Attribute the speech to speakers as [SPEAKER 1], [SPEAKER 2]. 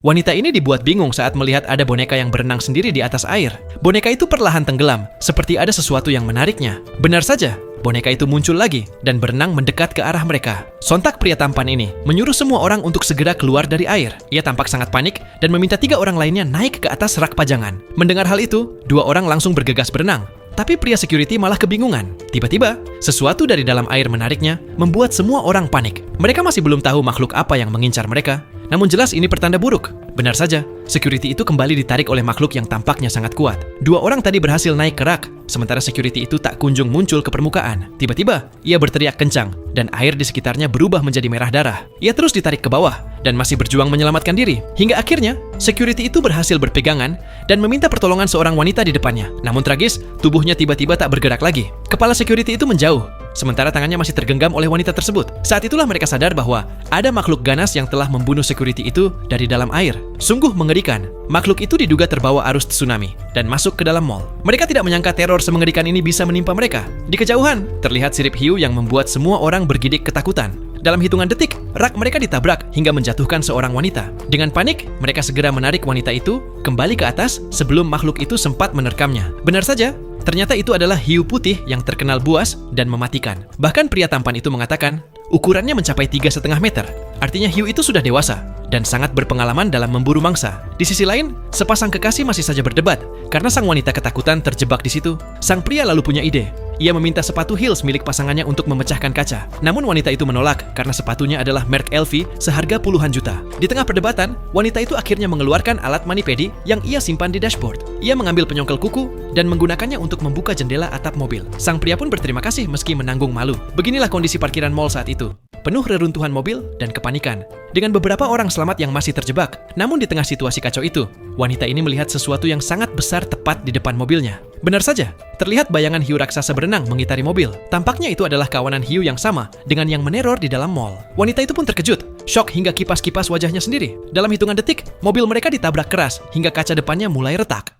[SPEAKER 1] Wanita ini dibuat bingung saat melihat ada boneka yang berenang sendiri di atas air. Boneka itu perlahan tenggelam, seperti ada sesuatu yang menariknya. Benar saja, boneka itu muncul lagi dan berenang mendekat ke arah mereka. Sontak pria tampan ini menyuruh semua orang untuk segera keluar dari air. Ia tampak sangat panik dan meminta 3 orang lainnya naik ke atas rak pajangan. Mendengar hal itu, 2 orang langsung bergegas berenang. Tapi pria security malah kebingungan. Tiba-tiba, sesuatu dari dalam air menariknya membuat semua orang panik. Mereka masih belum tahu makhluk apa yang mengincar mereka. Namun jelas ini pertanda buruk. Benar saja, security itu kembali ditarik oleh makhluk yang tampaknya sangat kuat. 2 orang tadi berhasil naik ke rak, sementara security itu tak kunjung muncul ke permukaan. Tiba-tiba, ia berteriak kencang, dan air di sekitarnya berubah menjadi merah darah. Ia terus ditarik ke bawah, dan masih berjuang menyelamatkan diri. Hingga akhirnya, security itu berhasil berpegangan, dan meminta pertolongan seorang wanita di depannya. Namun tragis, tubuhnya tiba-tiba tak bergerak lagi. Kepala security itu menjauh, sementara tangannya masih tergenggam oleh wanita tersebut. Saat itulah mereka sadar bahwa ada makhluk ganas yang telah membunuh security itu dari dalam air. Sungguh mengerikan. Makhluk itu diduga terbawa arus tsunami dan masuk ke dalam mall. Mereka tidak menyangka teror semengerikan ini bisa menimpa mereka. Di kejauhan, terlihat sirip hiu yang membuat semua orang bergidik ketakutan. Dalam hitungan detik, rak mereka ditabrak hingga menjatuhkan seorang wanita. Dengan panik, mereka segera menarik wanita itu kembali ke atas sebelum makhluk itu sempat menerkamnya. Benar saja, ternyata itu adalah hiu putih yang terkenal buas dan mematikan. Bahkan pria tampan itu mengatakan, ukurannya mencapai 3,5 meter. Artinya hiu itu sudah dewasa dan sangat berpengalaman dalam memburu mangsa. Di sisi lain, sepasang kekasih masih saja berdebat karena sang wanita ketakutan terjebak di situ. Sang pria lalu punya ide. Ia meminta sepatu heels milik pasangannya untuk memecahkan kaca. Namun wanita itu menolak karena sepatunya adalah merek LV seharga puluhan juta. Di tengah perdebatan, wanita itu akhirnya mengeluarkan alat mani-pedi yang ia simpan di dashboard. Ia mengambil penyongkel kuku dan menggunakannya untuk membuka jendela atap mobil. Sang pria pun berterima kasih meski menanggung malu. Beginilah kondisi parkiran mall saat itu. Penuh reruntuhan mobil dan kepanikan. Dengan beberapa orang selamat yang masih terjebak. Namun di tengah situasi kacau itu, wanita ini melihat sesuatu yang sangat besar tepat di depan mobilnya. Benar saja, terlihat bayangan hiu raksasa berenang mengitari mobil. Tampaknya itu adalah kawanan hiu yang sama dengan yang meneror di dalam mall. Wanita itu pun terkejut, syok hingga kipas-kipas wajahnya sendiri. Dalam hitungan detik, mobil mereka ditabrak keras hingga kaca depannya mulai retak.